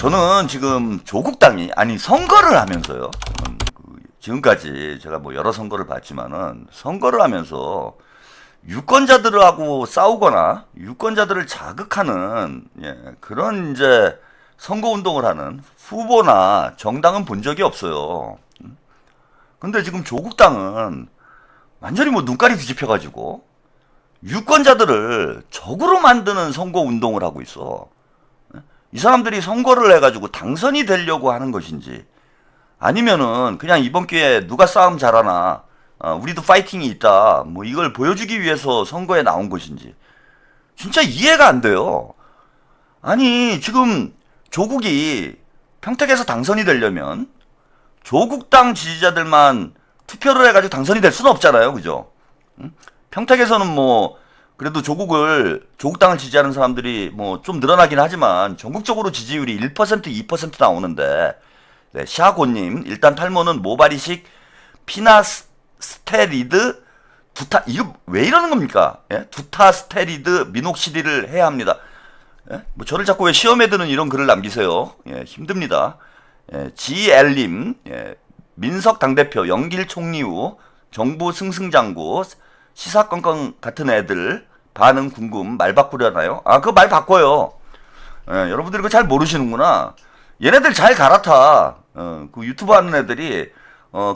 저는 지금 조국당이 아니 선거를 하면서요. 지금까지 제가 뭐 여러 선거를 봤지만은 선거를 하면서 유권자들하고 싸우거나 유권자들을 자극하는 그런 이제 선거 운동을 하는 후보나 정당은 본 적이 없어요. 근데 지금 조국당은 완전히 뭐 눈깔이 뒤집혀가지고 유권자들을 적으로 만드는 선거 운동을 하고 있어. 이 사람들이 선거를 해가지고 당선이 되려고 하는 것인지 아니면은 그냥 이번 기회에 누가 싸움 잘하나 우리도 파이팅이 있다 뭐 이걸 보여주기 위해서 선거에 나온 것인지 진짜 이해가 안 돼요. 아니 지금 조국이 평택에서 당선이 되려면 조국당 지지자들만 투표를 해가지고 당선이 될 수는 없잖아요, 그죠? 평택에서는 뭐 그래도 조국당을 지지하는 사람들이 뭐 좀 늘어나긴 하지만 전국적으로 지지율이 1% 2% 나오는데 네, 샤고님 일단 탈모는 모발이식 피나스테리드 이거 왜 이러는 겁니까? 예? 두타스테리드 미녹시딜을 해야 합니다. 예? 뭐 저를 자꾸 왜 시험에 드는 이런 글을 남기세요? 예, 힘듭니다. 예, GL님 민석 당대표 영길 총리 후 정부 승승장구 시사건건 같은 애들 반응 궁금 말 바꾸려나요? 아, 그 말 바꿔요. 예, 여러분들이 그거 잘 모르시는구나. 얘네들 잘 갈아타. 그 유튜브 하는 애들이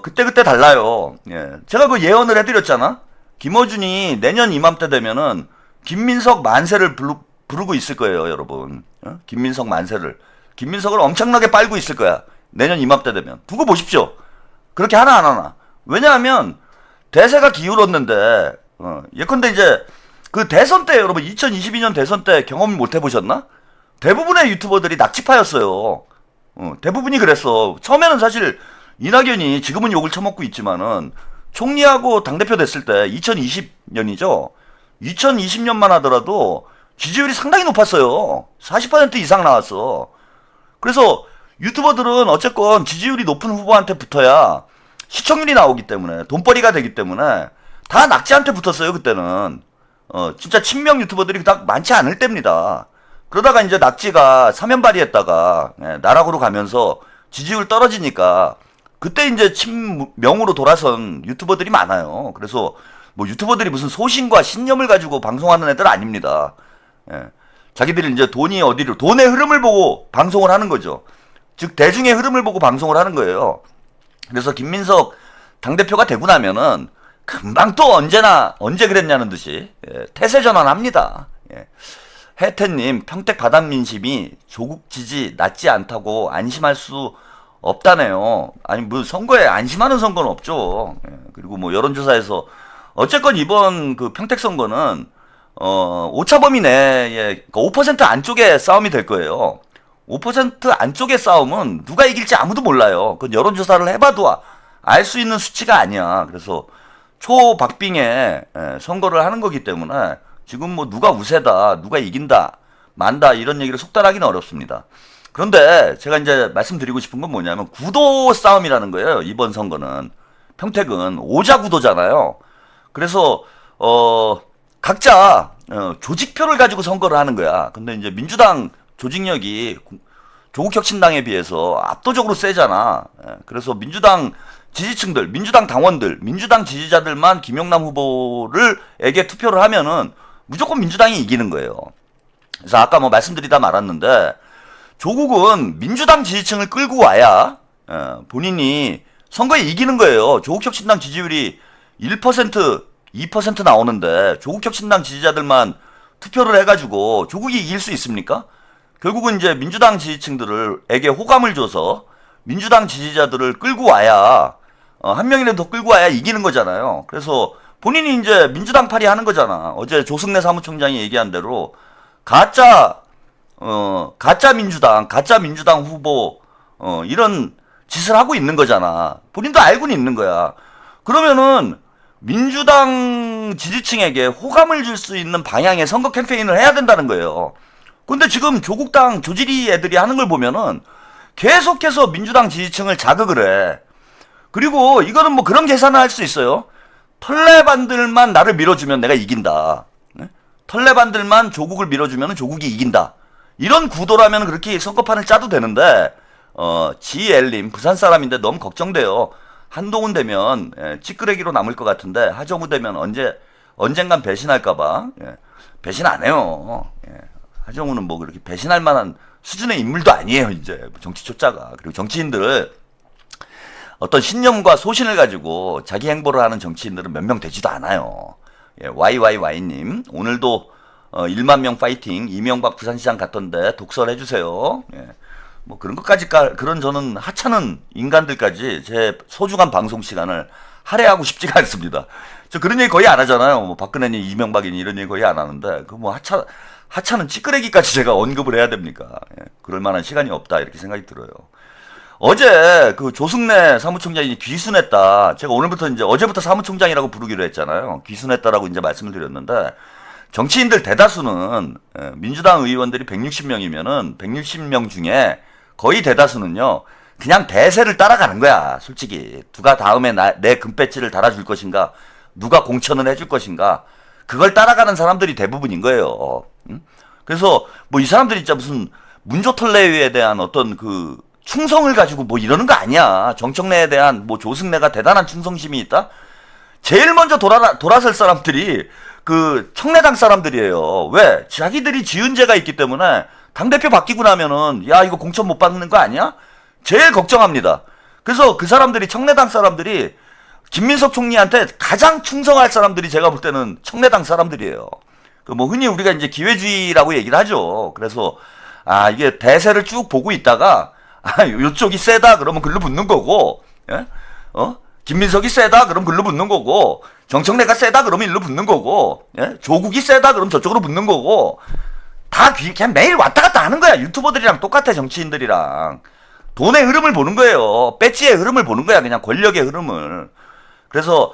그때그때 달라요. 예. 제가 그 예언을 해드렸잖아. 김어준이 내년 이맘때 되면은 김민석 만세를 부르고 있을 거예요, 여러분. 김민석 만세를. 김민석을 엄청나게 빨고 있을 거야. 내년 이맘때 되면. 두고 보십시오. 그렇게 하나 안 하나. 왜냐하면 대세가 기울었는데 예컨대 이제 그 대선 때 여러분 2022년 대선 때 경험 못 해보셨나? 대부분의 유튜버들이 낙지파였어요. 대부분이 그랬어. 처음에는 사실 이낙연이 지금은 욕을 처먹고 있지만은 총리하고 당대표 됐을 때 2020년이죠. 2020년만 하더라도 지지율이 상당히 높았어요. 40% 이상 나왔어. 그래서 유튜버들은 어쨌건 지지율이 높은 후보한테 붙어야 시청률이 나오기 때문에 돈벌이가 되기 때문에 다 낙지한테 붙었어요. 그때는 진짜 친명 유튜버들이 딱 많지 않을 때입니다. 그러다가 이제 낙지가 사면발이했다가 나락으로 가면서 지지율 떨어지니까 그때 이제 친명으로 돌아선 유튜버들이 많아요. 그래서 뭐 유튜버들이 무슨 소신과 신념을 가지고 방송하는 애들 아닙니다. 자기들이 이제 돈의 흐름을 보고 방송을 하는 거죠. 즉 대중의 흐름을 보고 방송을 하는 거예요. 그래서 김민석 당대표가 되고 나면은 금방 또 언제 그랬냐는 듯이 태세 전환합니다. 혜태님 평택 바닥 민심이 조국 지지 낮지 않다고 안심할 수 없다네요. 아니 뭐 선거에 안심하는 선거는 없죠. 그리고 뭐 여론조사에서 어쨌건 이번 그 평택 선거는 오차범위 내에 5% 안쪽의 싸움이 될 거예요. 5% 안쪽의 싸움은 누가 이길지 아무도 몰라요. 그 여론조사를 해봐도 알 수 있는 수치가 아니야. 그래서 초박빙의 선거를 하는 거기 때문에 지금 뭐 누가 우세다, 누가 이긴다, 만다 이런 얘기를 속단하기는 어렵습니다. 그런데 제가 이제 말씀드리고 싶은 건 뭐냐면 구도 싸움이라는 거예요. 이번 선거는 평택은 오자 구도잖아요. 그래서 각자 조직표를 가지고 선거를 하는 거야. 근데 이제 민주당 조직력이 조국혁신당에 비해서 압도적으로 세잖아. 그래서 민주당 지지층들, 민주당 당원들, 민주당 지지자들만 김영남 후보에게 투표를 하면은 무조건 민주당이 이기는 거예요. 그래서 아까 뭐 말씀드리다 말았는데 조국은 민주당 지지층을 끌고 와야 본인이 선거에 이기는 거예요. 조국혁신당 지지율이 1%, 2% 나오는데 조국혁신당 지지자들만 투표를 해가지고 조국이 이길 수 있습니까? 결국은 이제 민주당 지지층들에게 호감을 줘서 민주당 지지자들을 끌고 와야 한 명이라도 더 끌고 와야 이기는 거잖아요. 그래서 본인이 이제 민주당 팔이 하는 거잖아. 어제 조승래 사무총장이 얘기한 대로 가짜 민주당 후보 이런 짓을 하고 있는 거잖아. 본인도 알고는 있는 거야. 그러면은 민주당 지지층에게 호감을 줄 수 있는 방향의 선거 캠페인을 해야 된다는 거예요. 근데 지금 조국당 조지리 애들이 하는 걸 보면은 계속해서 민주당 지지층을 자극을 해. 그리고 이거는 뭐 그런 계산을 할 수 있어요. 털레반들만 나를 밀어주면 내가 이긴다. 털레반들만 조국을 밀어주면 조국이 이긴다. 이런 구도라면 그렇게 선거판을 짜도 되는데 GL님 부산 사람인데 너무 걱정돼요. 한동훈 되면 찌끄레기로 남을 것 같은데 하정우 되면 언젠간 배신할까봐. 배신 안 해요. 하정우는 뭐 그렇게 배신할 만한 수준의 인물도 아니에요. 이제 정치 초짜가. 그리고 정치인들을 어떤 신념과 소신을 가지고 자기 행보를 하는 정치인들은 몇 명 되지도 않아요. YYY님 오늘도 1만 명 파이팅 이명박 부산시장 갔던데 독설해주세요. 뭐 그런 것까지 그런 저는 하찮은 인간들까지 제 소중한 방송 시간을 할애하고 싶지가 않습니다. 저 그런 얘기 거의 안 하잖아요. 뭐 박근혜니 이명박이니 이런 얘기 거의 안 하는데 그 뭐 하찮은 찌끄레기까지 제가 언급을 해야 됩니까? 그럴 만한 시간이 없다 이렇게 생각이 들어요. 어제 그 조승래 사무총장이 귀순했다. 제가 오늘부터 이제 어제부터 사무총장이라고 부르기로 했잖아요. 귀순했다라고 이제 말씀을 드렸는데 정치인들 대다수는 민주당 의원들이 160명이면은 160명 중에 거의 대다수는요. 그냥 대세를 따라가는 거야. 솔직히 누가 다음에 내 금배지를 달아줄 것인가, 누가 공천을 해줄 것인가, 그걸 따라가는 사람들이 대부분인 거예요. 그래서 뭐 이 사람들이 진짜 무슨 문조털레에 대한 어떤 그 충성을 가지고 뭐 이러는 거 아니야. 정청래에 대한 뭐 조승래가 대단한 충성심이 있다? 제일 먼저 돌아설 사람들이 그 청래당 사람들이에요. 왜? 자기들이 지은 죄가 있기 때문에 당대표 바뀌고 나면은 야 이거 공천 못 받는 거 아니야? 제일 걱정합니다. 그래서 그 사람들이 청래당 사람들이 김민석 총리한테 가장 충성할 사람들이 제가 볼 때는 청래당 사람들이에요. 그 뭐 흔히 우리가 이제 기회주의라고 얘기를 하죠. 그래서 이게 대세를 쭉 보고 있다가 요쪽이 세다 그러면 글로 붙는 거고, 김민석이 세다 그러면 글로 붙는 거고, 정청래가 세다 그러면 일로 붙는 거고, 조국이 세다 그러면 저쪽으로 붙는 거고, 다 그냥 매일 왔다 갔다 하는 거야. 유튜버들이랑 똑같아. 정치인들이랑 돈의 흐름을 보는 거예요. 배지의 흐름을 보는 거야. 그냥 권력의 흐름을. 그래서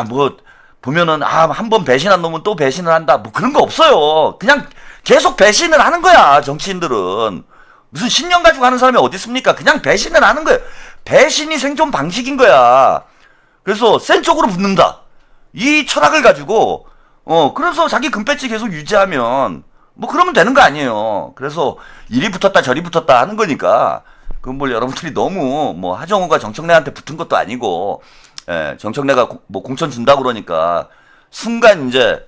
뭐 보면은 한 번 배신한 놈은 또 배신을 한다. 뭐 그런 거 없어요. 그냥 계속 배신을 하는 거야. 정치인들은 무슨 신념 가지고 하는 사람이 어디 있습니까? 그냥 배신을 하는 거예요. 배신이 생존 방식인 거야. 그래서 센 쪽으로 붙는다. 이 철학을 가지고 그래서 자기 금배지 계속 유지하면 뭐 그러면 되는 거 아니에요. 그래서 이리 붙었다 저리 붙었다 하는 거니까 그건 뭘 여러분들이 너무 뭐 하정우가 정청래한테 붙은 것도 아니고 정청래가 뭐 공천 준다고 그러니까 순간 이제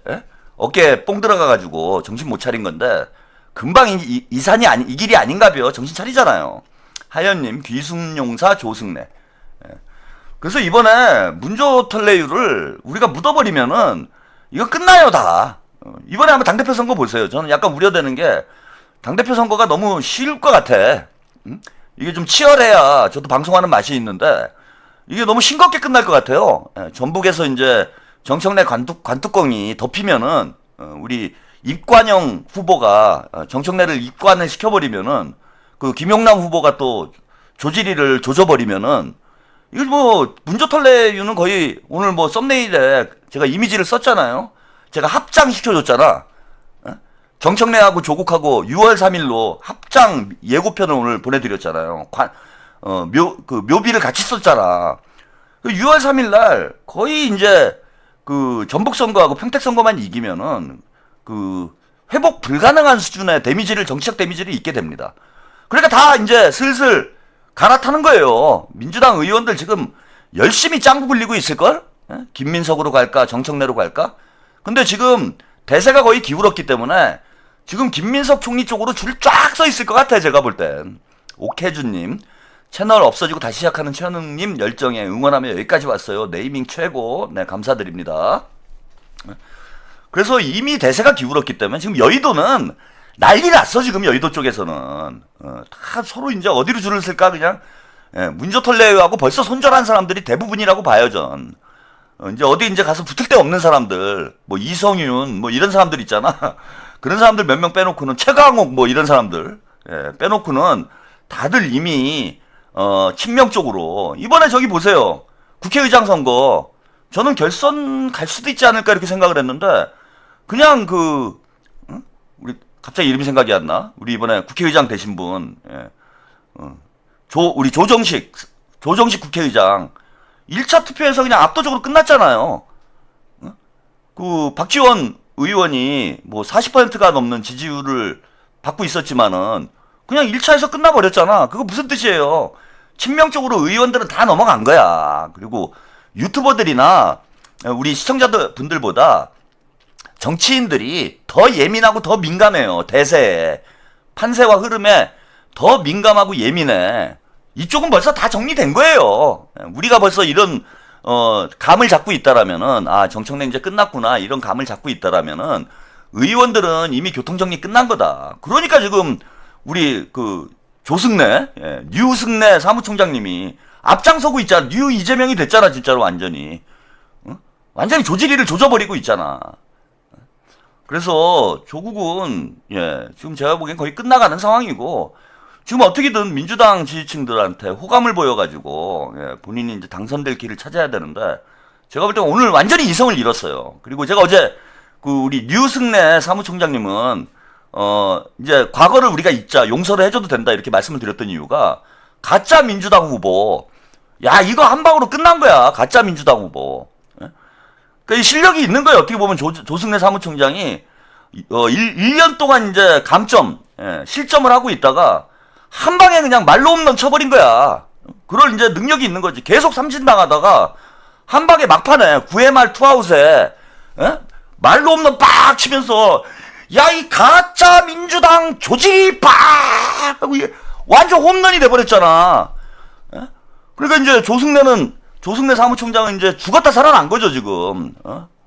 어깨에 뽕 들어가가지고 정신 못 차린 건데 금방 이 산이 이 길이 아닌가벼. 정신 차리잖아요. 하연님 귀순용사 조승래. 그래서 이번에 문조털레유를 우리가 묻어버리면은 이거 끝나요 다. 이번에 한번 당대표 선거 보세요. 저는 약간 우려되는 게 당대표 선거가 너무 쉬울 것 같아. 이게 좀 치열해야 저도 방송하는 맛이 있는데 이게 너무 싱겁게 끝날 것 같아요. 전북에서 이제 정청래 관뚜껑이 덮이면은 우리 입관영 후보가 정청래를 입관을 시켜버리면은 그 김용남 후보가 또 조지리를 조져버리면은 이거 뭐 문조털레유는 거의 오늘 뭐 썸네일에 제가 이미지를 썼잖아요. 제가 합장시켜줬잖아. 정청래하고 조국하고 6월 3일로 합장 예고편을 오늘 보내드렸잖아요. 묘비를 같이 썼잖아. 6월 3일 날 거의 이제 그 전북선거하고 평택선거만 이기면은 그 회복 불가능한 수준의 데미지를 정치적 데미지를 입게 됩니다. 그러니까 다 이제 슬슬 갈아타는 거예요. 민주당 의원들 지금 열심히 짱구 굴리고 있을걸? 김민석으로 갈까 정청래로 갈까? 근데 지금 대세가 거의 기울었기 때문에 지금 김민석 총리 쪽으로 줄 쫙 서 있을 것 같아. 제가 볼 땐. 오케준님 채널 없어지고 다시 시작하는 최현웅님 열정에 응원하며 여기까지 왔어요. 네이밍 최고. 네 감사드립니다. 그래서 이미 대세가 기울었기 때문에 지금 여의도는 난리 났어. 지금 여의도 쪽에서는 다 서로 이제 어디로 줄을 쓸까 그냥 문조털레유하고 벌써 손절한 사람들이 대부분이라고 봐요. 전 이제 어디 이제 가서 붙을 데 없는 사람들 뭐 이성윤 뭐 이런 사람들 있잖아. 그런 사람들 몇 명 빼놓고는 최강욱 뭐 이런 사람들 빼놓고는 다들 이미 친명 쪽으로 이번에 저기 보세요. 국회의장 선거 저는 결선 갈 수도 있지 않을까 이렇게 생각을 했는데 그냥 우리 갑자기 이름이 생각이 안 나. 우리 이번에 국회의장 되신 분 우리 조정식 국회의장 1차 투표에서 그냥 압도적으로 끝났잖아요. 그 박지원 의원이 뭐 40%가 넘는 지지율을 받고 있었지만은 그냥 1차에서 끝나버렸잖아. 그거 무슨 뜻이에요? 친명적으로 의원들은 다 넘어간 거야. 그리고 유튜버들이나 우리 시청자들 분들보다 정치인들이 더 예민하고 더 민감해요. 대세에. 판세와 흐름에 더 민감하고 예민해. 이쪽은 벌써 다 정리된 거예요. 우리가 벌써 이런 감을 잡고 있다라면은 정청래 이제 끝났구나 이런 감을 잡고 있다라면은 의원들은 이미 교통정리 끝난 거다. 그러니까 지금 우리 그 조승래 류승래 사무총장님이 앞장서고 있잖아. 류 이재명이 됐잖아 진짜로 완전히. 완전히 조직위를 조져버리고 있잖아. 그래서 조국은 지금 제가 보기엔 거의 끝나가는 상황이고 지금 어떻게든 민주당 지지층들한테 호감을 보여가지고 본인이 이제 당선될 길을 찾아야 되는데 제가 볼 때 오늘 완전히 이성을 잃었어요. 그리고 제가 어제 그 우리 류승래 사무총장님은 이제 과거를 우리가 잊자 용서를 해줘도 된다 이렇게 말씀을 드렸던 이유가 가짜 민주당 후보 이거 한 방으로 끝난 거야. 가짜 민주당 후보. 그러니까 실력이 있는 거예요. 어떻게 보면 조승래 사무총장이 1년 동안 이제 감점, 실점을 하고 있다가 한 방에 그냥 말로 홈런 쳐버린 거야. 그럴 이제 능력이 있는 거지. 계속 삼진당하다가 한 방에 막판에 9회 말 투아웃에 말로 홈런 빡 치면서 이 가짜 민주당 조직이 빡 하고 이게 완전 홈런이 돼버렸잖아. 그러니까 이제 조승래 사무총장은 이제 죽었다 살아난 거죠, 지금.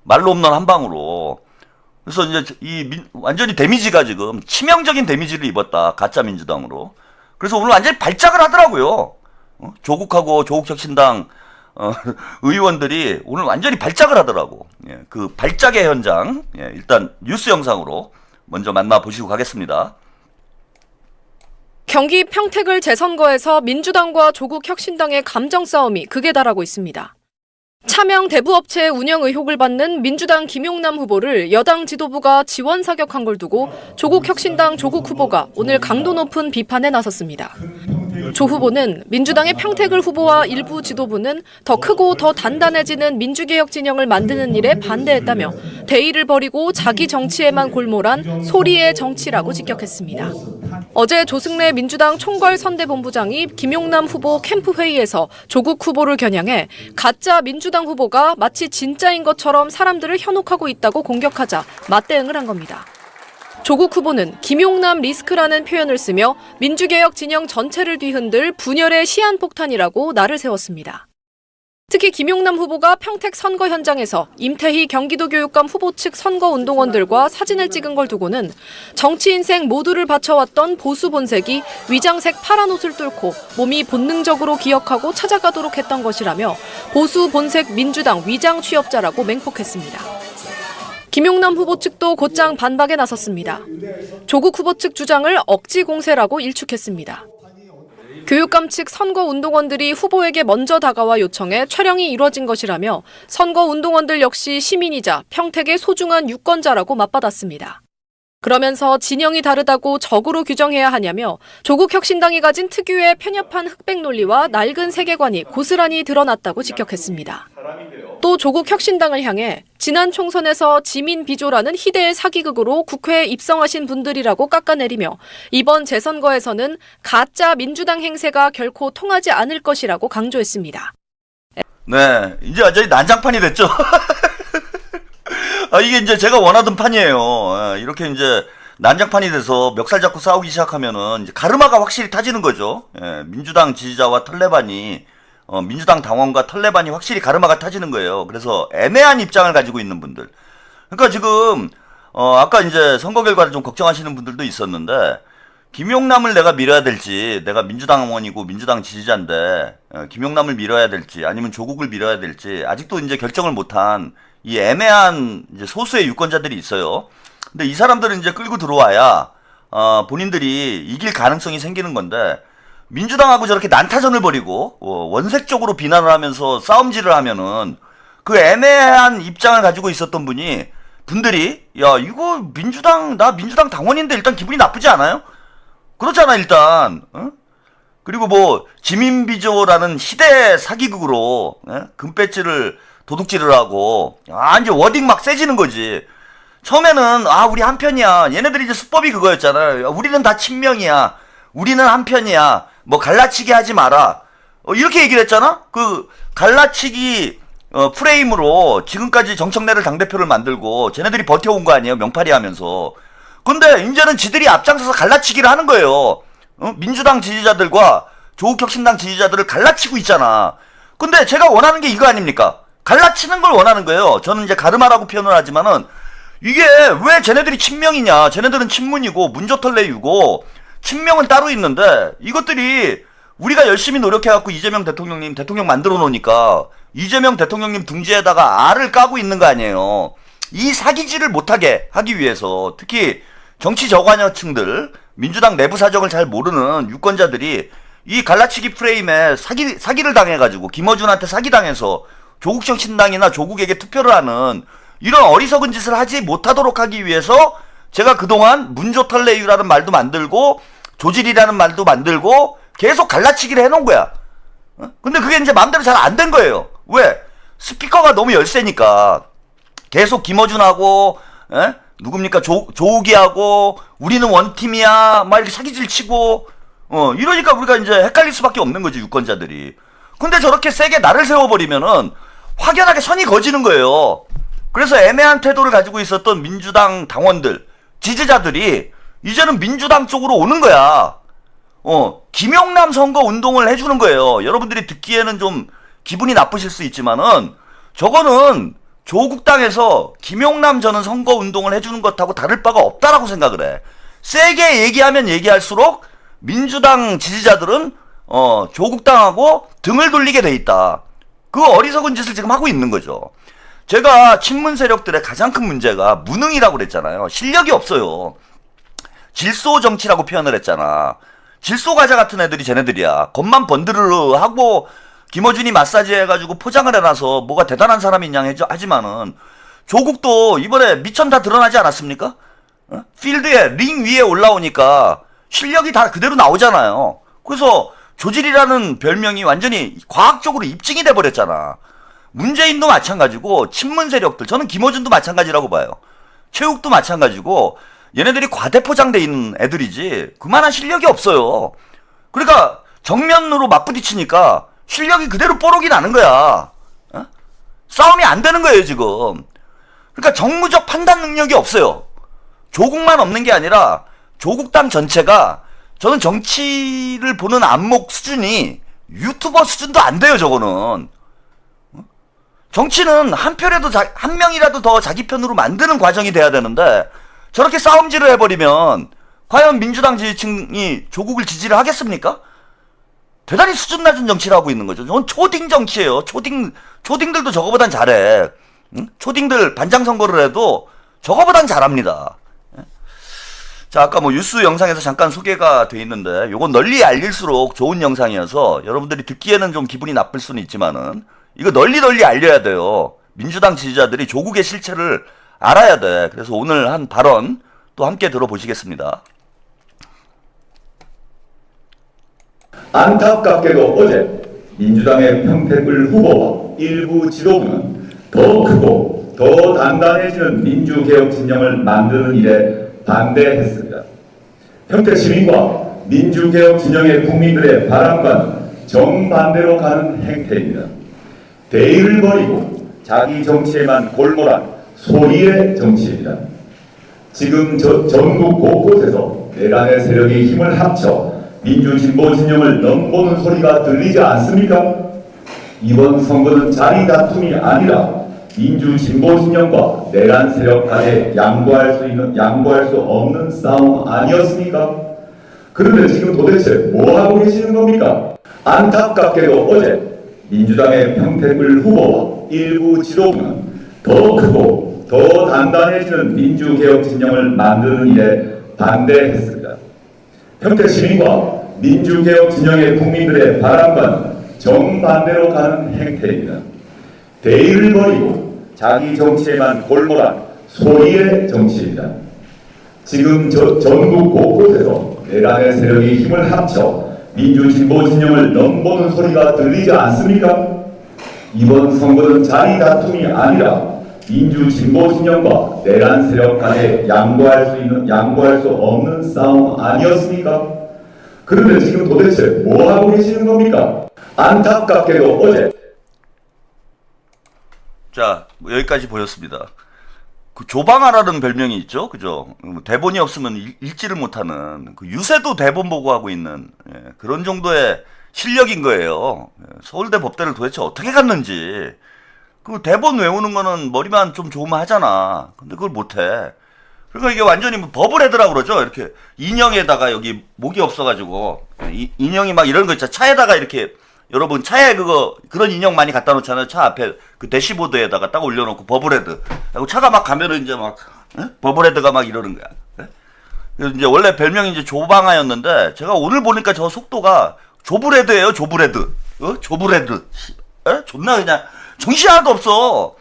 말로 홈런 한 방으로. 그래서 이제 완전히 데미지가 지금 치명적인 데미지를 입었다. 가짜 민주당으로. 그래서 오늘 완전히 발작을 하더라고요. 조국하고 조국혁신당 의원들이 오늘 완전히 발작을 하더라고. 그 발작의 현장 일단 뉴스 영상으로 먼저 만나보시고 가겠습니다. 경기 평택을 재선거에서 민주당과 조국혁신당의 감정 싸움이 극에 달하고 있습니다. 차명 대부업체 운영 의혹을 받는 민주당 김용남 후보를 여당 지도부가 지원 사격한 걸 두고 조국혁신당 조국 후보가 오늘 강도 높은 비판에 나섰습니다. 조 후보는 민주당의 평택을 후보와 일부 지도부는 더 크고 더 단단해지는 민주개혁 진영을 만드는 일에 반대했다며 대의를 버리고 자기 정치에만 골몰한 소리의 정치라고 직격했습니다. 어제 조승래 민주당 총괄선대본부장이 김용남 후보 캠프 회의에서 조국 후보를 겨냥해 가짜 민주당 후보가 마치 진짜인 것처럼 사람들을 현혹하고 있다고 공격하자 맞대응을 한 겁니다. 조국 후보는 김용남 리스크라는 표현을 쓰며 민주개혁 진영 전체를 뒤흔들 분열의 시한폭탄이라고 날을 세웠습니다. 특히 김용남 후보가 평택 선거 현장에서 임태희 경기도교육감 후보 측 선거운동원들과 사진을 찍은 걸 두고는 정치 인생 모두를 바쳐왔던 보수 본색이 위장색 파란 옷을 뚫고 몸이 본능적으로 기억하고 찾아가도록 했던 것이라며 보수 본색 민주당 위장 취업자라고 맹폭했습니다. 김용남 후보 측도 곧장 반박에 나섰습니다. 조국 후보 측 주장을 억지 공세라고 일축했습니다. 교육감 측 선거운동원들이 후보에게 먼저 다가와 요청해 촬영이 이뤄진 것이라며 선거운동원들 역시 시민이자 평택의 소중한 유권자라고 맞받았습니다. 그러면서 진영이 다르다고 적으로 규정해야 하냐며 조국혁신당이 가진 특유의 편협한 흑백 논리와 낡은 세계관이 고스란히 드러났다고 직격했습니다. 또 조국혁신당을 향해 지난 총선에서 지민비조라는 희대의 사기극으로 국회에 입성하신 분들이라고 깎아내리며 이번 재선거에서는 가짜 민주당 행세가 결코 통하지 않을 것이라고 강조했습니다. 네, 이제 완전히 난장판이 됐죠. 이게 이제 제가 원하던 판이에요. 이렇게 이제 난장판이 돼서 멱살 잡고 싸우기 시작하면은 이제 가르마가 확실히 타지는 거죠. 민주당 지지자와 털레반이 민주당 당원과 털레반이 확실히 가르마가 타지는 거예요. 그래서 애매한 입장을 가지고 있는 분들. 그러니까 지금 아까 이제 선거 결과를 좀 걱정하시는 분들도 있었는데 김용남을 내가 밀어야 될지, 내가 민주당 의원이고 민주당 지지자인데 김용남을 밀어야 될지 아니면 조국을 밀어야 될지 아직도 이제 결정을 못한 이 애매한 이제 소수의 유권자들이 있어요. 근데 이 사람들은 이제 끌고 들어와야 본인들이 이길 가능성이 생기는 건데 민주당하고 저렇게 난타전을 벌이고 원색적으로 비난을 하면서 싸움질을 하면은 그 애매한 입장을 가지고 있었던 분들이 야 이거 나 민주당 당원인데 일단 기분이 나쁘지 않아요? 그렇잖아 일단. 그리고 뭐 지민비조라는 희대 사기극으로 금배지를 도둑질을 하고 이제 워딩 막 세지는 거지. 처음에는 우리 한편이야. 얘네들이 이제 수법이 그거였잖아요. 우리는 다 친명이야. 우리는 한편이야. 뭐 갈라치기 하지 마라. 이렇게 얘기를 했잖아. 그 갈라치기 프레임으로 지금까지 정청래를 당대표를 만들고 쟤네들이 버텨온 거 아니에요. 명팔이 하면서. 근데 이제는 지들이 앞장서서 갈라치기를 하는 거예요. 민주당 지지자들과 조국혁신당 지지자들을 갈라치고 있잖아. 근데 제가 원하는 게 이거 아닙니까? 갈라치는 걸 원하는 거예요. 저는 이제 가르마라고 표현을 하지만은 이게 왜 쟤네들이 친명이냐. 쟤네들은 친문이고 문조털레유고 친명은 따로 있는데 이것들이 우리가 열심히 노력해갖고 이재명 대통령님 대통령 만들어 놓으니까 이재명 대통령님 둥지에다가 알을 까고 있는 거 아니에요. 이 사기질을 못하게 하기 위해서 특히 정치 저관여층들 민주당 내부 사정을 잘 모르는 유권자들이 이 갈라치기 프레임에 사기를 당해가지고 김어준한테 사기당해서 조국혁신당이나 조국에게 투표를 하는 이런 어리석은 짓을 하지 못하도록 하기 위해서 제가 그동안 문조털레유라는 말도 만들고 조질이라는 말도 만들고 계속 갈라치기를 해놓은 거야. 근데 그게 이제 마음대로 잘 안 된 거예요. 왜? 스피커가 너무 열세니까 계속 김어준하고 누굽니까 조욱이하고 우리는 원팀이야 막 이렇게 사기질 치고 이러니까 우리가 이제 헷갈릴 수밖에 없는 거지 유권자들이. 근데 저렇게 세게 날을 세워버리면은 확연하게 선이 거지는 거예요. 그래서 애매한 태도를 가지고 있었던 민주당 당원들 지지자들이 이제는 민주당 쪽으로 오는 거야. 김용남 선거 운동을 해주는 거예요. 여러분들이 듣기에는 좀 기분이 나쁘실 수 있지만은 저거는 조국당에서 김용남 저는 선거 운동을 해주는 것하고 다를 바가 없다라고 생각을 해. 세게 얘기하면 얘기할수록 민주당 지지자들은 조국당하고 등을 돌리게 돼 있다. 그 어리석은 짓을 지금 하고 있는 거죠. 제가 친문 세력들의 가장 큰 문제가 무능이라고 그랬잖아요. 실력이 없어요. 질소 정치라고 표현을 했잖아. 질소 과자 같은 애들이 쟤네들이야. 겉만 번드르르 하고 김어준이 마사지 해가지고 포장을 해놔서 뭐가 대단한 사람이냐 하지만은 조국도 이번에 미천 다 드러나지 않았습니까? 필드에 링 위에 올라오니까 실력이 다 그대로 나오잖아요. 그래서 조질이라는 별명이 완전히 과학적으로 입증이 돼버렸잖아. 문재인도 마찬가지고 친문 세력들 저는 김어준도 마찬가지라고 봐요. 최욱도 마찬가지고 얘네들이 과대포장돼 있는 애들이지 그만한 실력이 없어요. 그러니까 정면으로 맞부딪히니까 실력이 그대로 뽀록이 나는 거야. 싸움이 안 되는 거예요 지금. 그러니까 정무적 판단 능력이 없어요. 조국만 없는 게 아니라 조국당 전체가 저는 정치를 보는 안목 수준이 유튜버 수준도 안 돼요 저거는. 정치는 한 표라도 한 명이라도 더 자기 편으로 만드는 과정이 돼야 되는데 저렇게 싸움질을 해버리면 과연 민주당 지지층이 조국을 지지를 하겠습니까? 대단히 수준 낮은 정치를 하고 있는 거죠. 저건 초딩 정치예요. 초딩들도 저거보단 잘해. 초딩들 반장 선거를 해도 저거보단 잘합니다. 자, 아까 뭐 뉴스 영상에서 잠깐 소개가 돼 있는데 요건 널리 알릴수록 좋은 영상이어서 여러분들이 듣기에는 좀 기분이 나쁠 수는 있지만은 이거 널리 알려야 돼요. 민주당 지지자들이 조국의 실체를 알아야 돼. 그래서 오늘 한 발언 또 함께 들어보시겠습니다. 안타깝게도 어제 민주당의 평택을 후보와 일부 지도부는 더 크고 더 단단해지는 민주개혁 진영을 만드는 일에 반대했습니다. 평택 시민과 민주개혁 진영의 국민들의 바람과는 정반대로 가는 행태입니다. 대의를 버리고 자기 정치에만 골몰한 소리의 정치입니다. 지금 전국 곳곳에서 내란의 세력이 힘을 합쳐 민주진보 진영을 넘보는 소리가 들리지 않습니까? 이번 선거는 자리 다툼이 아니라 민주진보 진영과 내란 세력 간에 양보할 수 없는 싸움 아니었습니까? 그런데 지금 도대체 뭐 하고 계시는 겁니까? 안타깝게도 어제 민주당의 평택을 후보와 일부 지도부는 더 크고 더 단단해지는 민주개혁 진영을 만드는 일에 반대했습니다. 평택 시민과 민주개혁 진영의 국민들의 바람과는 정반대로 가는 행태입니다. 대의를 버리고 자기 정치에만 골몰한 소리의 정치입니다. 지금 전국 곳곳에서 내란의 세력이 힘을 합쳐 민주진보 진영을 넘보는 소리가 들리지 않습니까? 이번 선거는 자리 다툼이 아니라 민주 진보 진영과 내란 세력 간에 양보할 수 없는 싸움 아니었습니까? 그런데 지금 도대체 뭐 하고 계시는 겁니까? 안타깝게도 어제 자, 여기까지 보였습니다. 그 조방아라는 별명이 있죠, 그죠? 대본이 없으면 읽지를 못하는 그 유세도 대본 보고 하고 있는 그런 정도의 실력인 거예요. 서울대 법대를 도대체 어떻게 갔는지. 그 대본 외우는 거는 머리만 좀 좋으면 하잖아. 근데 그걸 못해. 그러니까 이게 완전히 뭐 버블헤드라고 그러죠. 이렇게 인형에다가 여기 목이 없어가지고 인형이 막 이런 거 있잖아. 차에다가 이렇게 여러분 차에 그런 인형 많이 갖다 놓잖아요. 차 앞에 그 대시보드에다가 딱 올려놓고 버블헤드. 하고 차가 막 가면은 이제 막 버블헤드가 막 이러는 거야. 그래서 이제 원래 별명이 이제 조방아였는데 제가 오늘 보니까 저 속도가 조블헤드예요. 조블헤드. 조블헤드. 존나 그냥 정신 하나도 없어.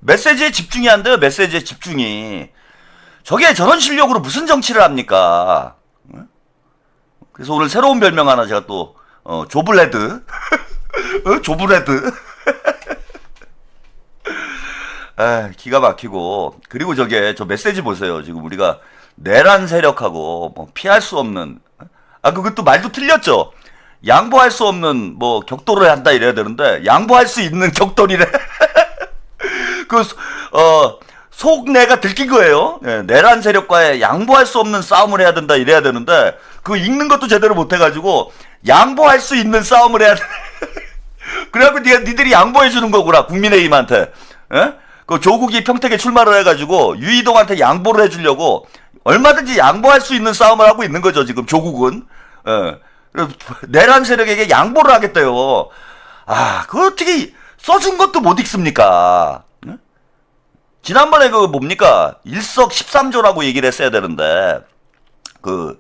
메시지에 집중이 안 돼요. 메시지에 집중이. 저게 저런 실력으로 무슨 정치를 합니까? 그래서 오늘 새로운 별명 하나 제가 또 조블헤드. 조블헤드. 기가 막히고. 그리고 저 메시지 보세요. 지금 우리가 내란 세력하고 뭐 피할 수 없는, 그것도 말도 틀렸죠. 양보할 수 없는 뭐 격돌을 한다 이래야 되는데 양보할 수 있는 격돌이래. 속내가 들킨 거예요. 내란 세력과의 양보할 수 없는 싸움을 해야 된다 이래야 되는데 그 읽는 것도 제대로 못 해가지고 양보할 수 있는 싸움을 해야 돼. 그래갖고 니들이 양보해 주는 거구나 국민의힘한테. 그 조국이 평택에 출마를 해가지고 유이동한테 양보를 해주려고 얼마든지 양보할 수 있는 싸움을 하고 있는 거죠 지금 조국은. 내란 세력에게 양보를 하겠대요. 그거 어떻게 써준 것도 못 읽습니까? 지난번에 그 뭡니까? 일석십삼조라고 얘기를 했어야 되는데, 그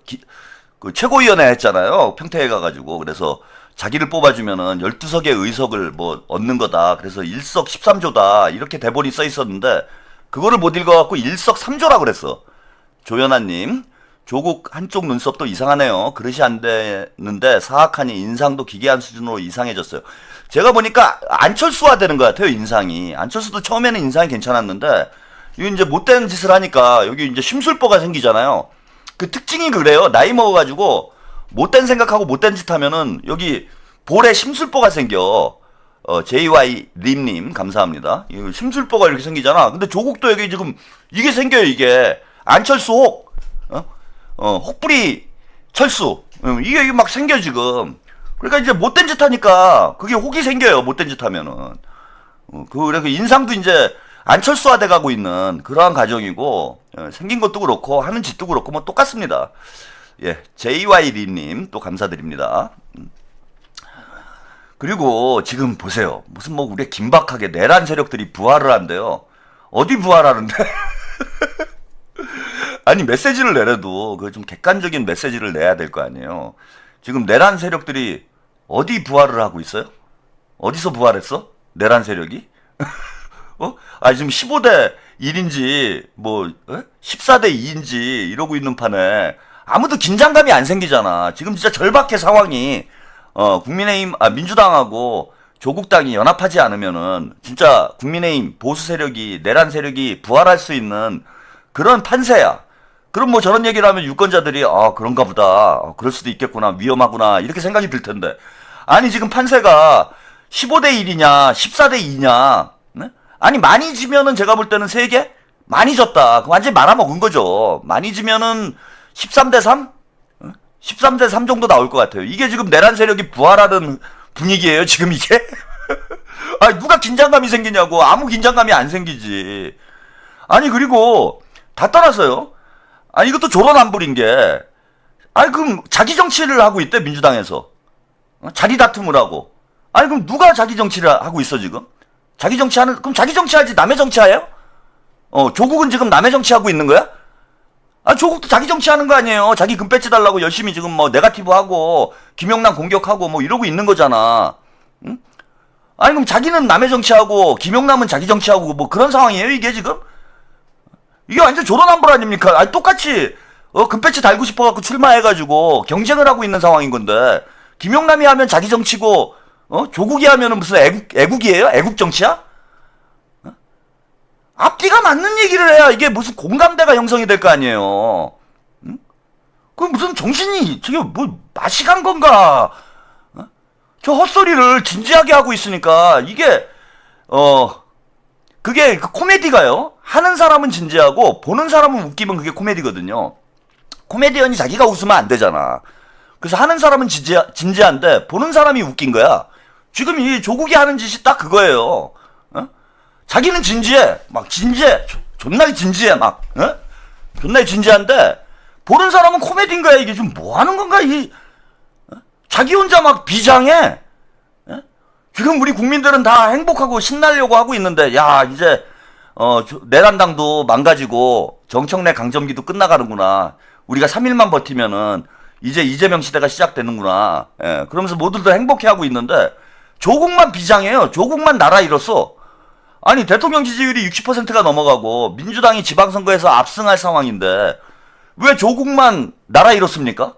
최고위원회 했잖아요. 평택에 가가지고. 그래서 자기를 뽑아주면은 12석의 의석을 뭐 얻는 거다. 그래서 일석십삼조다. 이렇게 대본이 써 있었는데, 그거를 못 읽어갖고 일석삼조라고 그랬어. 조연아님. 조국 한쪽 눈썹도 이상하네요. 그릇이 안 되는데 사악하니 인상도 기괴한 수준으로 이상해졌어요. 제가 보니까 안철수화 되는 것 같아요, 인상이. 안철수도 처음에는 인상이 괜찮았는데, 이거 이제 못된 짓을 하니까 여기 이제 심술보가 생기잖아요. 그 특징이 그래요. 나이 먹어가지고 못된 생각하고 못된 짓 하면은 여기 볼에 심술보가 생겨. JY 림님, 감사합니다. 심술보가 이렇게 생기잖아. 근데 조국도 여기 지금 이게 생겨요, 이게. 안철수 혹. 혹부리 철수. 이게 막 생겨, 지금. 그러니까 이제 못된 짓 하니까 그게 혹이 생겨요, 못된 짓 하면은. 그래서 인상도 이제 안철수화 돼가고 있는 그러한 과정이고, 생긴 것도 그렇고, 하는 짓도 그렇고, 뭐 똑같습니다. 예, JY리님 또 감사드립니다. 그리고 지금 보세요. 무슨 뭐 우리 긴박하게 내란 세력들이 부활을 한대요. 어디 부활하는데? 아니 메시지를 내려도 그 좀 객관적인 메시지를 내야 될 거 아니에요. 지금 내란 세력들이 어디 부활을 하고 있어요? 어디서 부활했어? 내란 세력이? 지금 15대 1인지 뭐 14대 2인지 이러고 있는 판에 아무도 긴장감이 안 생기잖아. 지금 진짜 절박해 상황이. 국민의힘 민주당하고 조국당이 연합하지 않으면은 진짜 국민의힘 보수 세력이 내란 세력이 부활할 수 있는 그런 판세야. 그럼 뭐 저런 얘기를 하면 유권자들이 그런가 보다. 그럴 수도 있겠구나. 위험하구나. 이렇게 생각이 들 텐데. 아니 지금 판세가 15대 1이냐 14대 2냐. 네? 아니 많이 지면은 제가 볼 때는 3개? 많이 졌다. 완전히 말아먹은 거죠. 많이 지면은 13대 3? 13대 3 정도 나올 것 같아요. 이게 지금 내란 세력이 부활하는 분위기예요, 지금 이게? 누가 긴장감이 생기냐고. 아무 긴장감이 안 생기지. 아니, 그리고 다 떠났어요. 이것도 조론안불인 게. 그럼 자기 정치를 하고 있대, 민주당에서. 자리 다툼을 하고. 그럼 누가 자기 정치를 하고 있어, 지금? 그럼 자기 정치하지, 남의 정치해요? 조국은 지금 남의 정치하고 있는 거야? 조국도 자기 정치하는 거 아니에요. 자기 금 배지 달라고 열심히 지금 뭐 네거티브 하고 김용남 공격하고 뭐 이러고 있는 거잖아. 응? 그럼 자기는 남의 정치하고 김용남은 자기 정치하고 뭐 그런 상황이에요, 이게 지금? 이게 완전 조론안불 아닙니까? 똑같이 금 배지 달고 싶어갖고 출마해가지고 경쟁을 하고 있는 상황인 건데 김용남이 하면 자기 정치고 조국이 하면은 무슨 애국이에요? 애국 정치야? 앞뒤가 맞는 얘기를 해야 이게 무슨 공감대가 형성이 될 거 아니에요. 응? 그 무슨 정신이 저게 뭐 맛이 간 건가? 어? 저 헛소리를 진지하게 하고 있으니까 이게 그게 그 코미디가요. 하는 사람은 진지하고 보는 사람은 웃기면 그게 코미디거든요. 코미디언이 자기가 웃으면 안 되잖아. 그래서 하는 사람은 진지한데 보는 사람이 웃긴 거야. 지금 이 조국이 하는 짓이 딱 그거예요. 어? 자기는 진지해. 막 진지해. 존나게 진지해. 막. 어? 존나게 진지한데 보는 사람은 코미디인 거야. 이게 좀 뭐 하는 건가? 자기 혼자 막 비장해. 어? 지금 우리 국민들은 다 행복하고 신나려고 하고 있는데 야 이제 내란당도 망가지고 정청래 강점기도 끝나가는구나. 우리가 3일만 버티면은 이제 이재명 시대가 시작되는구나. 예, 그러면서 모두들 행복해하고 있는데 조국만 비장해요. 조국만 나라 잃었어. 아니 대통령 지지율이 60%가 넘어가고 민주당이 지방선거에서 압승할 상황인데 왜 조국만 나라 잃었습니까?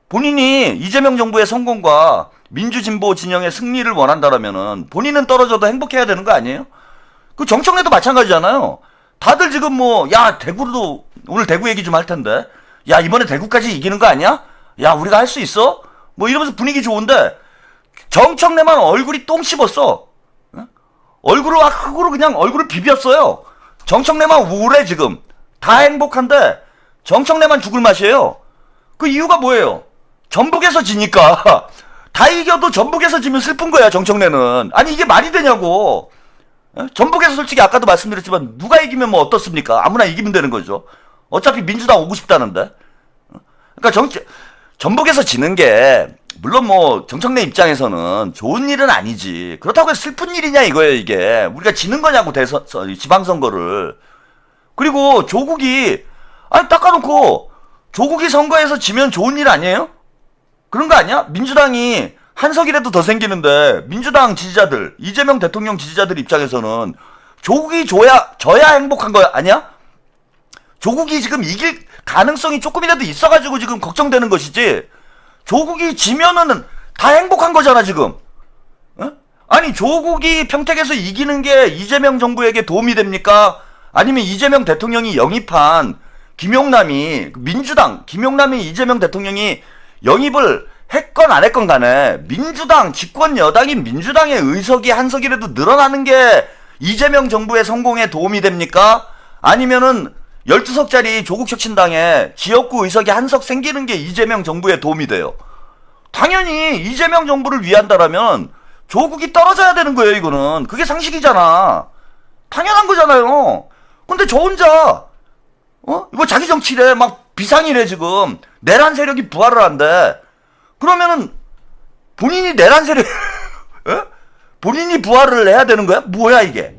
본인이 이재명 정부의 성공과 민주진보 진영의 승리를 원한다라면은 본인은 떨어져도 행복해야 되는 거 아니에요? 그 정청래도 마찬가지잖아요. 다들 지금 야 대구도 오늘 대구 얘기 좀 할 텐데 야 이번에 대구까지 이기는 거 아니야? 야 우리가 할 수 있어? 뭐 이러면서 분위기 좋은데 정청래만 얼굴이 똥 씹었어. 얼굴을 흙으로 그냥 얼굴을 비볐어요. 정청래만 우울해 지금. 다 행복한데 정청래만 죽을 맛이에요. 그 이유가 뭐예요? 전북에서 지니까. 다 이겨도 전북에서 지면 슬픈 거야 정청래는. 아니 이게 말이 되냐고. 전북에서 솔직히 아까도 말씀드렸지만 누가 이기면 뭐 어떻습니까? 아무나 이기면 되는 거죠. 어차피 민주당 오고 싶다는데. 그러니까 전북에서 지는 게 물론 뭐 정청래 입장에서는 좋은 일은 아니지. 그렇다고 해서 슬픈 일이냐 이거예요 이게. 우리가 지는 거냐고 지방선거를. 그리고 조국이 아니 닦아놓고 조국이 선거에서 지면 좋은 일 아니에요? 그런 거 아니야? 민주당이 한 석이라도 더 생기는데 민주당 지지자들 이재명 대통령 지지자들 입장에서는 조국이 져야 행복한 거 아니야? 조국이 지금 이길 가능성이 조금이라도 있어가지고 지금 걱정되는 것이지. 조국이 지면은 다 행복한 거잖아 지금. 어? 아니 조국이 평택에서 이기는 게 이재명 정부에게 도움이 됩니까? 아니면 이재명 대통령이 영입한 김용남이 민주당 김용남이 이재명 대통령이 영입을 했건 안 했건 간에 민주당 집권 여당인 민주당의 의석이 한 석이라도 늘어나는 게 이재명 정부의 성공에 도움이 됩니까? 아니면은 12석짜리 조국혁신당에 지역구 의석이 한 석 생기는 게 이재명 정부에 도움이 돼요. 당연히 이재명 정부를 위한다라면 조국이 떨어져야 되는 거예요 이거는. 그게 상식이잖아. 당연한 거잖아요. 근데 저 혼자 이거 자기 정치래 막 비상이래 지금. 내란 세력이 부활을 한대. 그러면은 본인이 내란 세력 본인이 부활을 해야 되는 거야? 뭐야 이게?